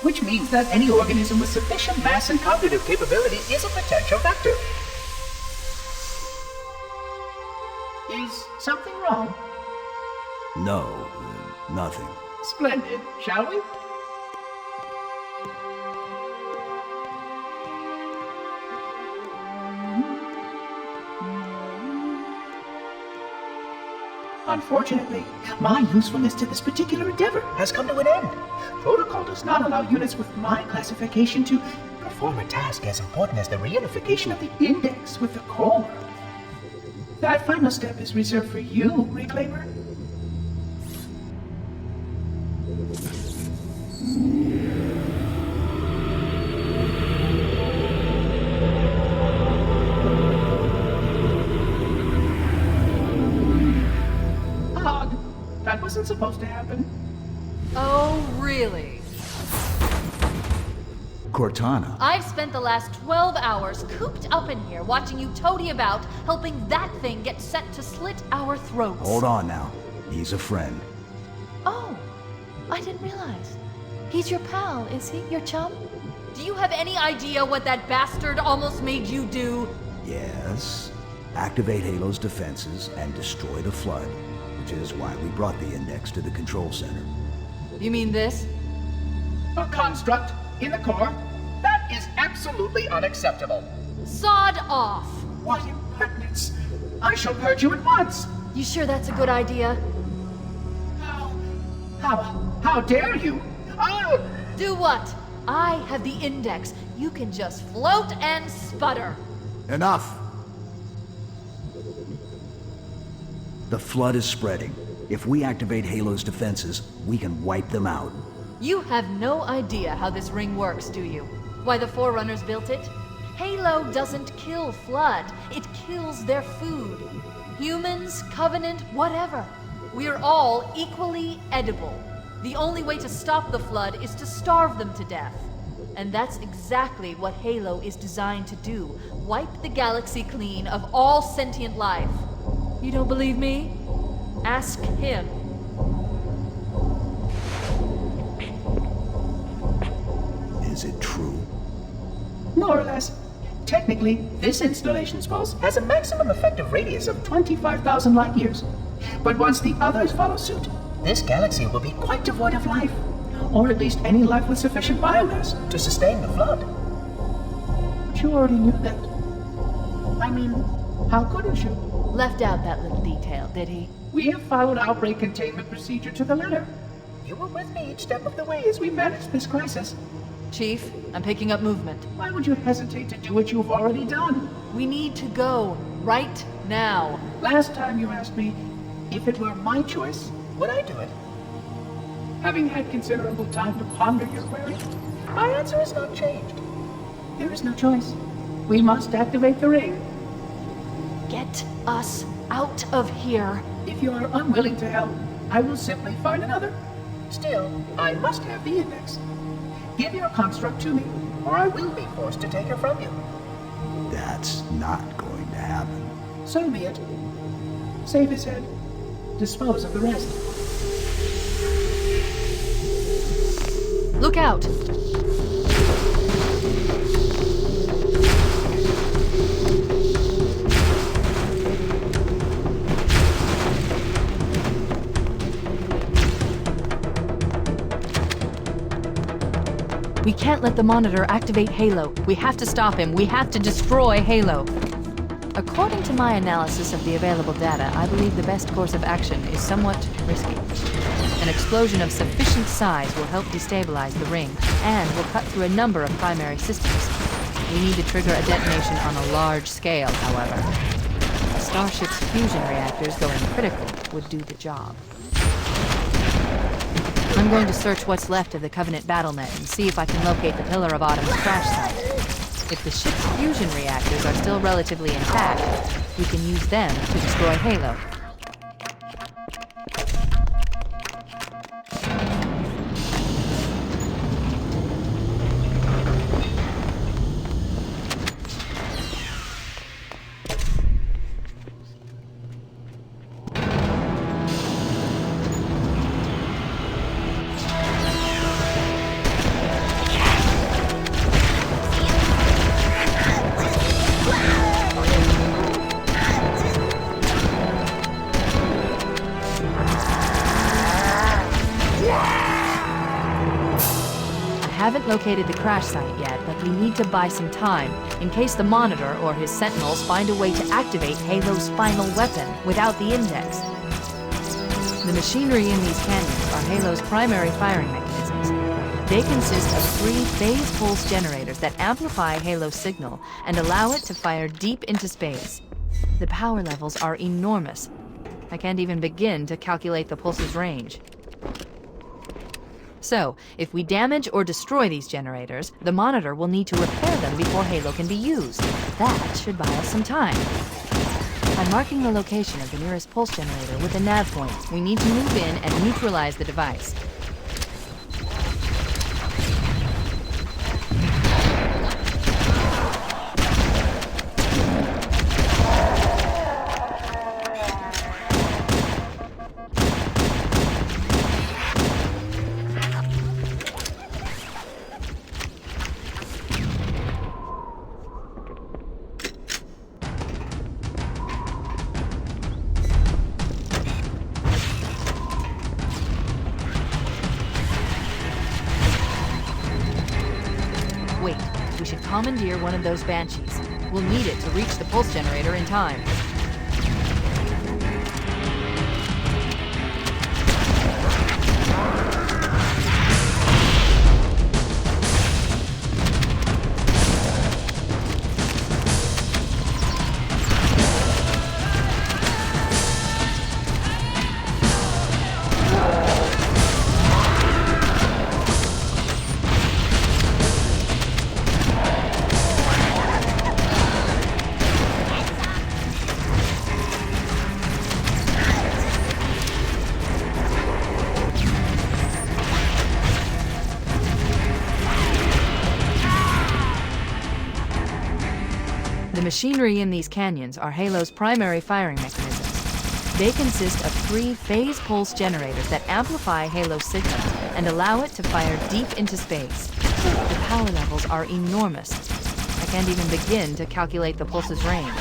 which means that any organism with sufficient mass and cognitive capability is a potential vector. Is something wrong? No, nothing. Splendid, shall we? Unfortunately, my usefulness to this particular endeavor has come to an end. Protocol does not allow units with my classification to perform a task as important as the reunification of the index with the core. That final step is reserved for you, Reclaimer. Odd. That wasn't supposed to happen. Oh, really? Cortana. I've spent the last 12 hours cooped up in here watching you toady about, helping that thing get set to slit our throats. Hold on now. He's a friend. Oh, I didn't realize. He's your pal, is he? Your chum? Do you have any idea what that bastard almost made you do? Yes. Activate Halo's defenses and destroy the Flood, which is why we brought the index to the control center. You mean this? A construct in the core? That is absolutely unacceptable. Sod off! What impertinence! I shall purge you at once! You sure that's a good idea? How dare you? Oh! Do what? I have the index. You can just float and sputter. Enough! The Flood is spreading. If we activate Halo's defenses, we can wipe them out. You have no idea how this ring works, do you? Why the Forerunners built it? Halo doesn't kill Flood. It kills their food. Humans, Covenant, whatever. We're all equally edible. The only way to stop the Flood is to starve them to death. And that's exactly what Halo is designed to do. Wipe the galaxy clean of all sentient life. You don't believe me? Ask him. Is it true? More or less. Technically, this installation's pulse has a maximum effective radius of 25,000 light years. But once the others follow suit, this galaxy will be quite devoid of life. Or at least any life with sufficient biomass to sustain the Flood. But you already knew that. I mean, how couldn't you? Left out that little detail, did he? We have followed outbreak containment procedure to the letter. You were with me each step of the way as we managed this crisis. Chief, I'm picking up movement. Why would you hesitate to do what you've already done? We need to go right now. Last time you asked me if it were my choice, would I do it? Having had considerable time to ponder your query, my answer has not changed. There is no choice. We must activate the ring. Get us out of here. If you are unwilling to help, I will simply find another. Still, I must have the index. Give your construct to me, or I will be forced to take her from you. That's not going to happen. So be it. Save his head. Dispose of the rest. Look out! We can't let the Monitor activate Halo. We have to stop him. We have to destroy Halo. According to my analysis of the available data, I believe the best course of action is somewhat risky. An explosion of sufficient size will help destabilize the ring, and will cut through a number of primary systems. We need to trigger a detonation on a large scale, however. Starship's fusion reactors going critical would do the job. I'm going to search what's left of the Covenant BattleNet and see if I can locate the Pillar of Autumn's crash site. If the ship's fusion reactors are still relatively intact, we can use them to destroy Halo. haven't located the crash site yet, but we need to buy some time in case the Monitor or his Sentinels find a way to activate Halo's final weapon without the Index. The machinery in these canyons are Halo's primary firing mechanisms. They consist of 3 phase pulse generators that amplify Halo's signal and allow it to fire deep into space. The power levels are enormous. I can't even begin to calculate the pulse's range. So, if we damage or destroy these generators, the Monitor will need to repair them before Halo can be used. That should buy us some time. I'm marking the location of the nearest pulse generator with a nav point. We need to move in and neutralize the device. Wait, we should commandeer one of those Banshees. We'll need it to reach the pulse generator in time. The machinery in these canyons are Halo's primary firing mechanisms. They consist of 3 phase pulse generators that amplify Halo's signal and allow it to fire deep into space. The power levels are enormous. I can't even begin to calculate the pulse's range.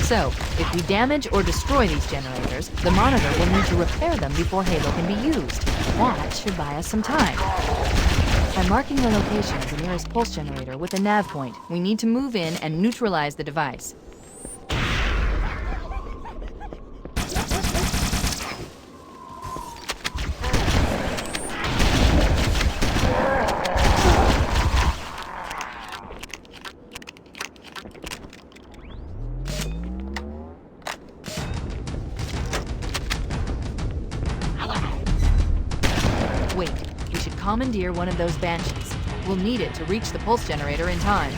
So, if we damage or destroy these generators, the Monitor will need to repair them before Halo can be used. That should buy us some time. I'm marking the location of the nearest pulse generator with a nav point. We need to move in and neutralize the device. Wait, we should commandeer one of those Banshees. We'll need it to reach the pulse generator in time.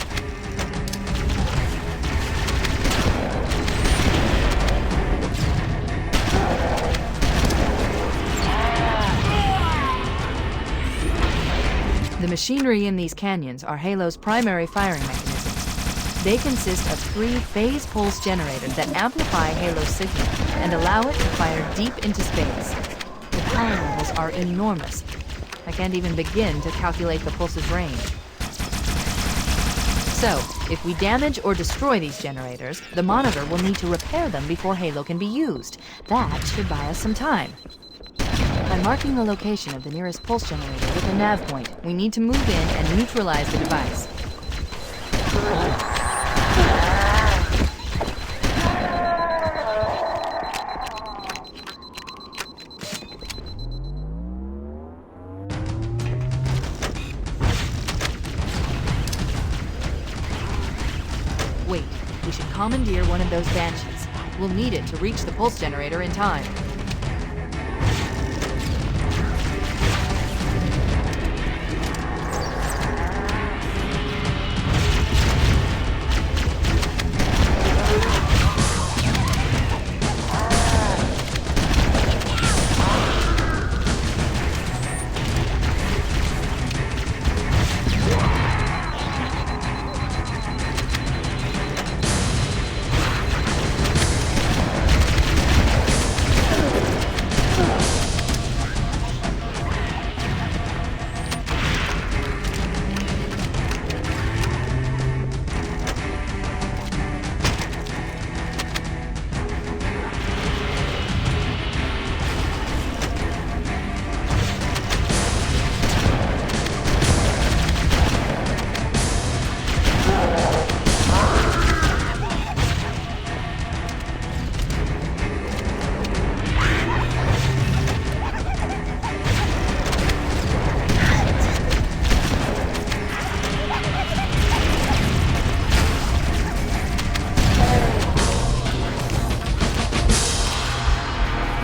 The machinery in these canyons are Halo's primary firing mechanisms. They consist of 3 phase pulse generators that amplify Halo's signal and allow it to fire deep into space. The power levels are enormous. I can't even begin to calculate the pulse's range. So, if we damage or destroy these generators, the Monitor will need to repair them before Halo can be used. That should buy us some time. I'm marking the location of the nearest pulse generator with a nav point. We need to move in and neutralize the device. Wait, we should commandeer one of those Banshees. We'll need it to reach the pulse generator in time.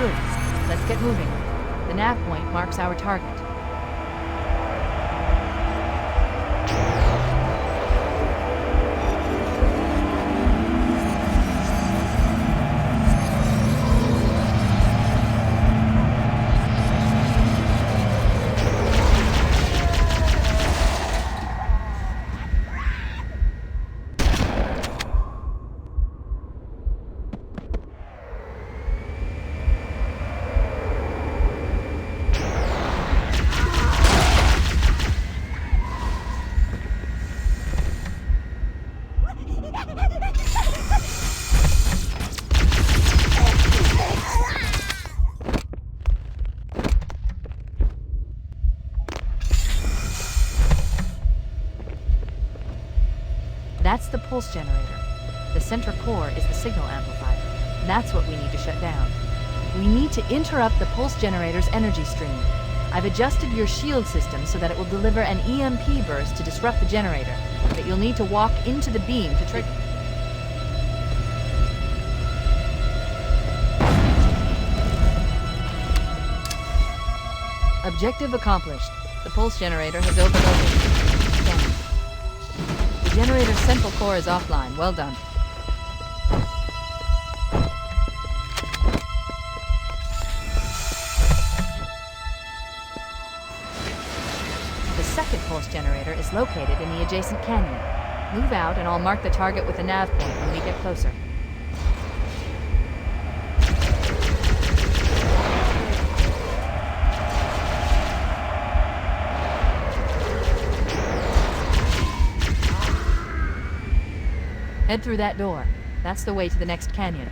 Good. Let's get moving. The nav point marks our target. That's the pulse generator. The center core is the signal amplifier. That's what we need to shut down. We need to interrupt the pulse generator's energy stream. I've adjusted your shield system so that it will deliver an EMP burst to disrupt the generator, but you'll need to walk into the beam to trigger. Objective accomplished. The pulse generator has overloaded. Scanning. The generator's central core is offline. Well done. The second pulse generator is located in the adjacent canyon. Move out and I'll mark the target with a nav point when we get closer. Head through that door. That's the way to the next canyon.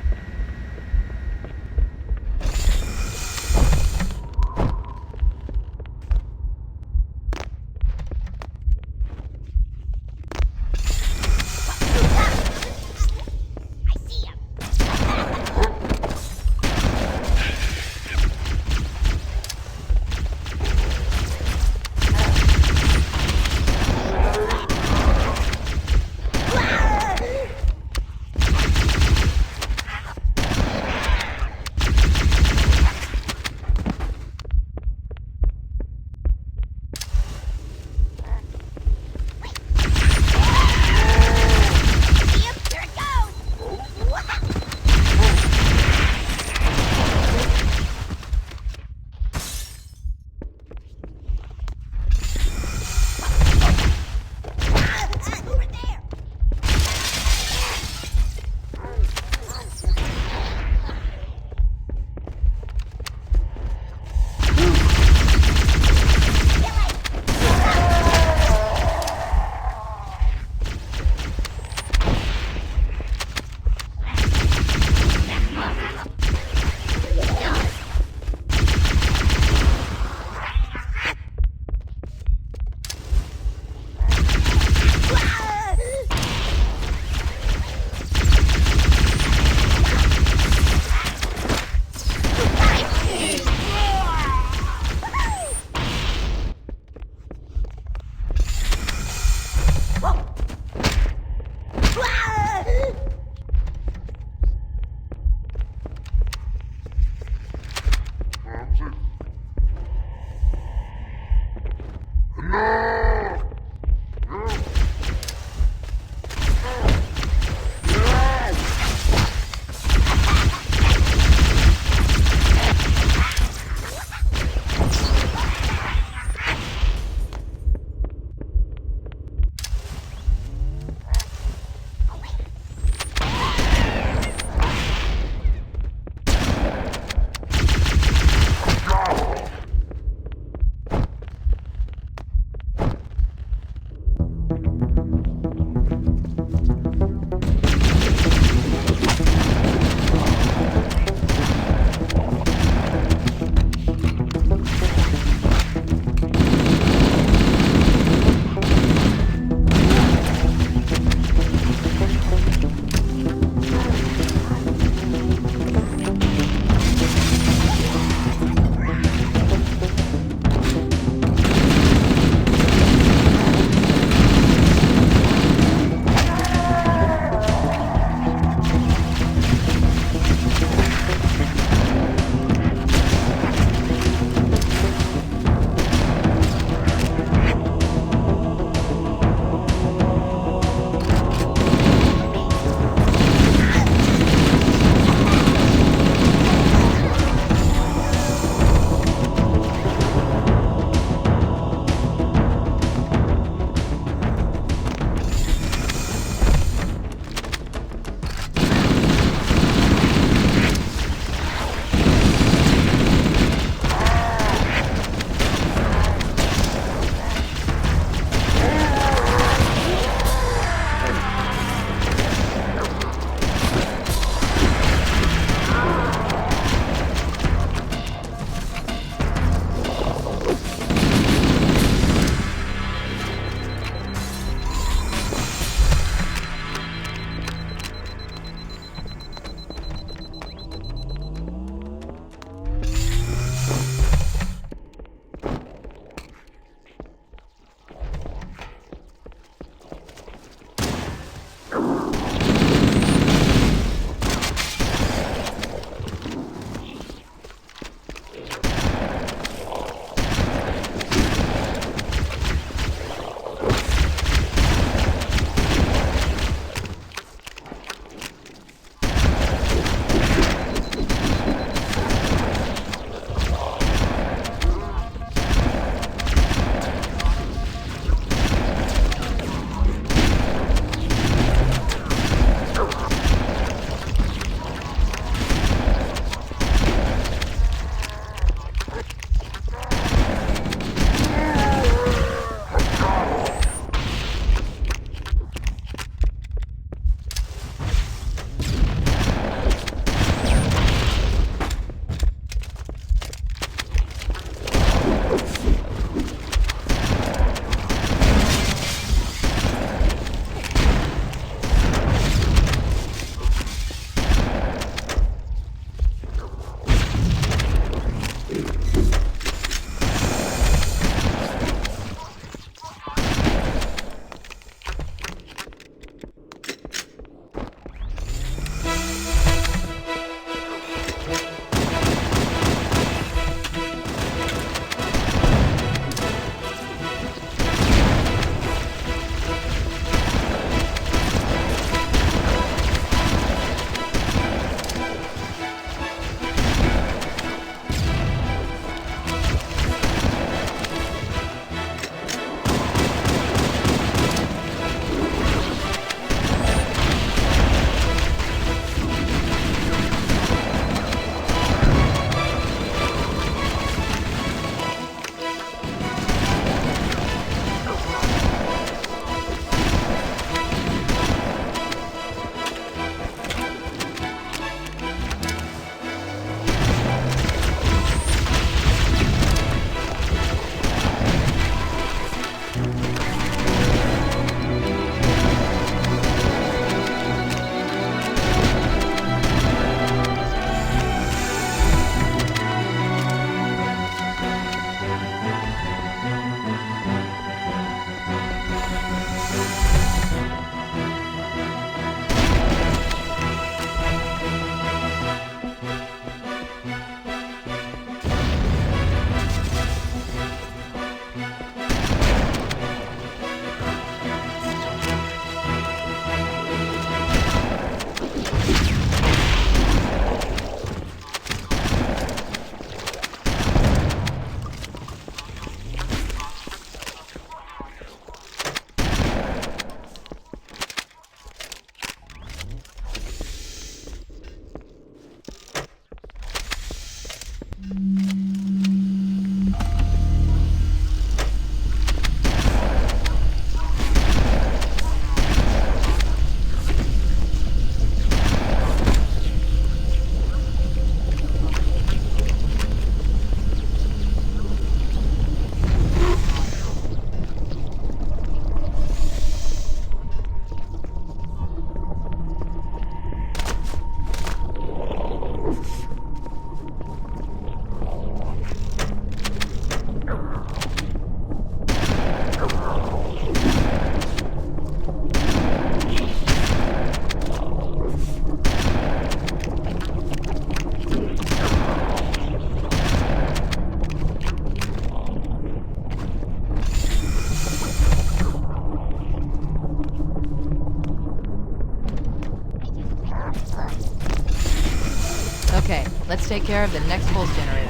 care of the next pulse generator.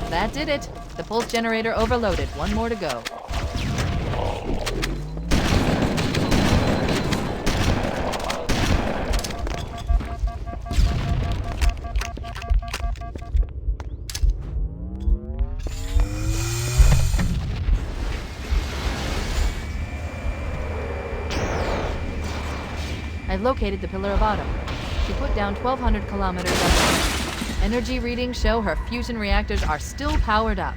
That did it. The pulse generator overloaded. One more to go. I've located the Pillar of Autumn. She put down 1,200 kilometers up. Energy readings show her fusion reactors are still powered up.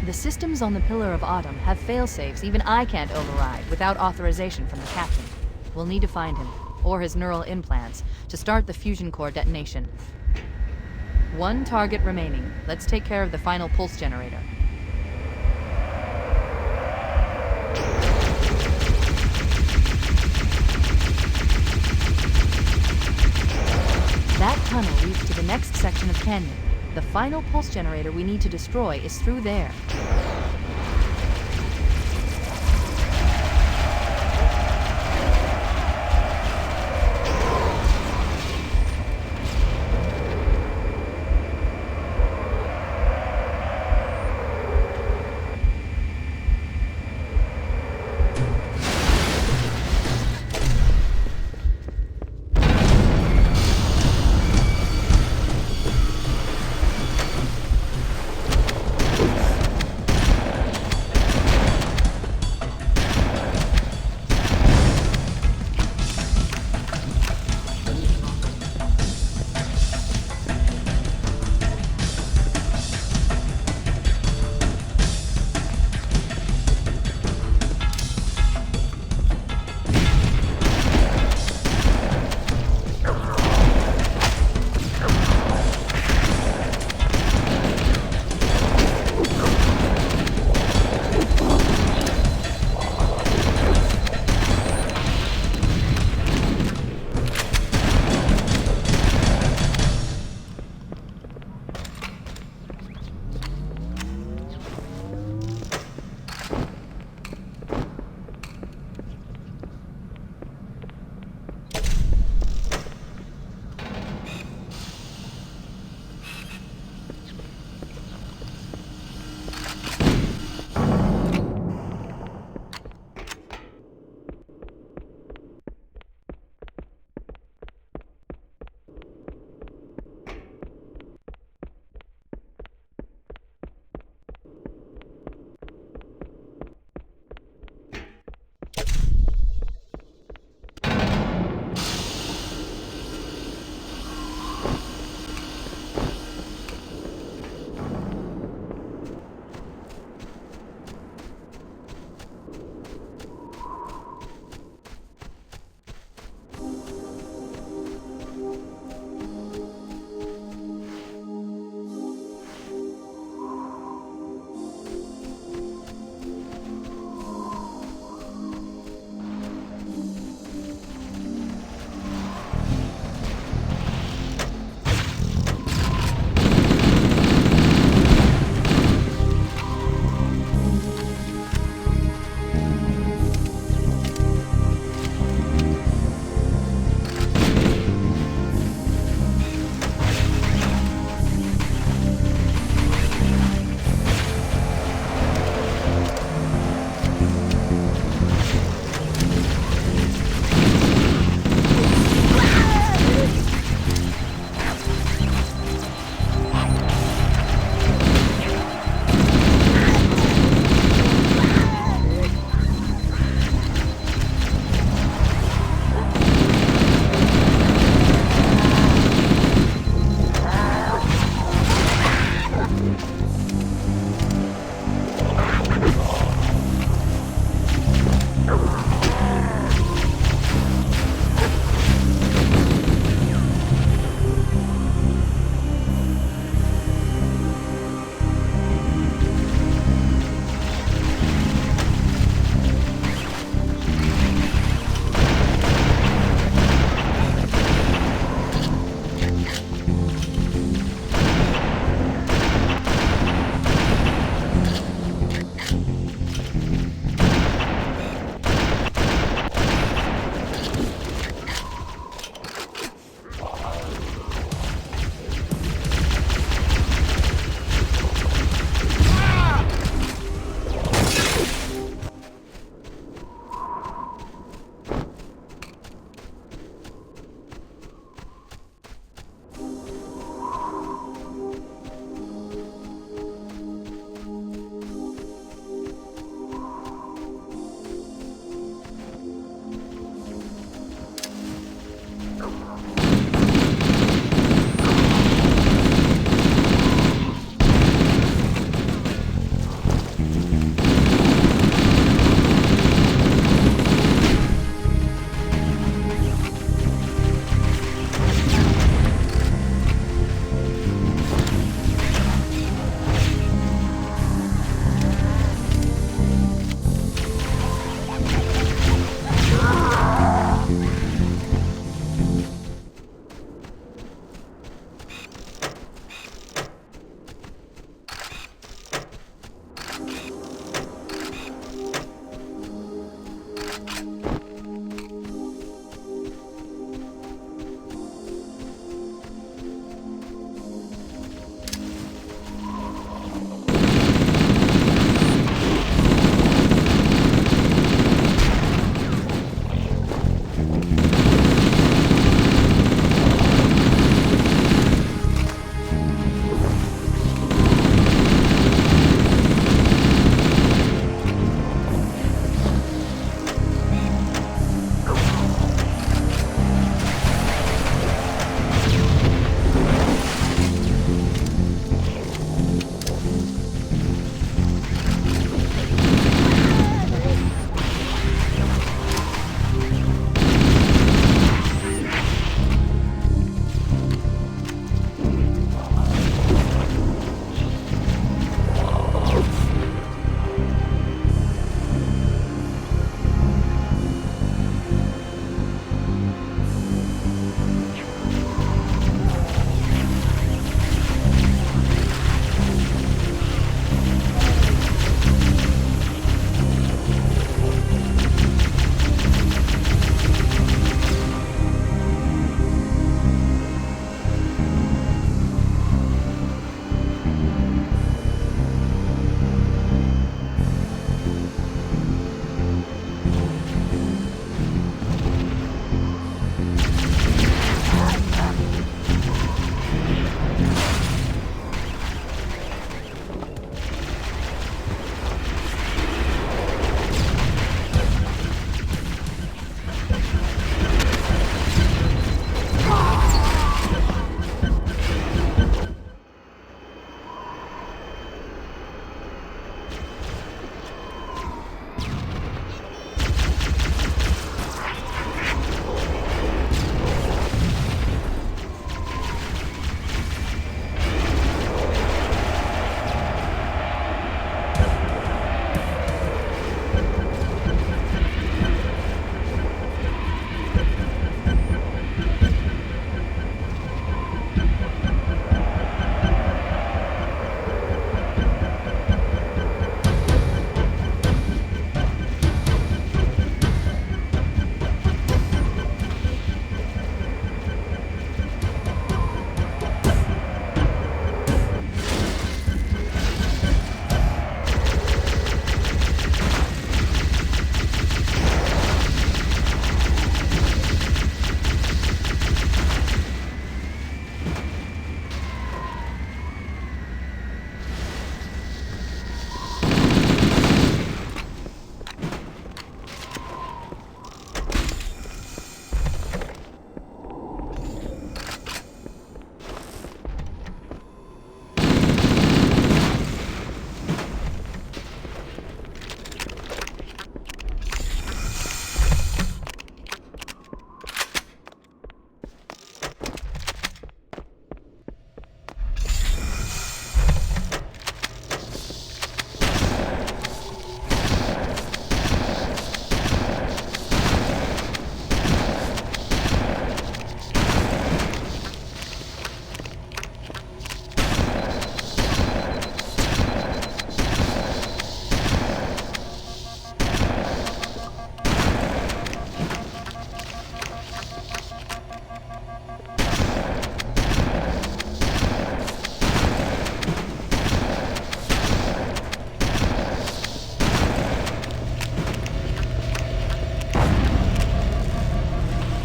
The systems on the Pillar of Autumn have failsafes even I can't override without authorization from the captain. We'll need to find him, or his neural implants, to start the fusion core detonation. One target remaining. Let's take care of the final pulse generator. That tunnel leads to the next section of canyon. The final pulse generator we need to destroy is through there.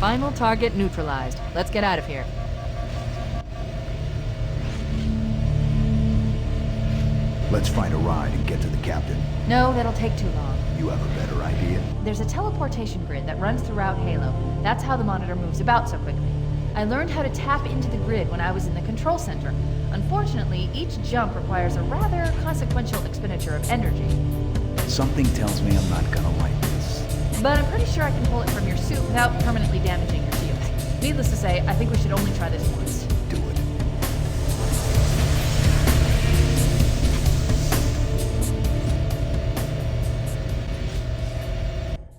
Final target neutralized. Let's get out of here. Let's find a ride and get to the captain. No, that'll take too long. You have a better idea? There's a teleportation grid that runs throughout Halo. That's how the monitor moves about so quickly. I learned how to tap into the grid when I was in the control center. Unfortunately, each jump requires a rather consequential expenditure of energy. Something tells me I'm not gonna like this. But I'm pretty sure I can pull it from your suit without permanently damaging your shields. Needless to say, I think we should only try this once.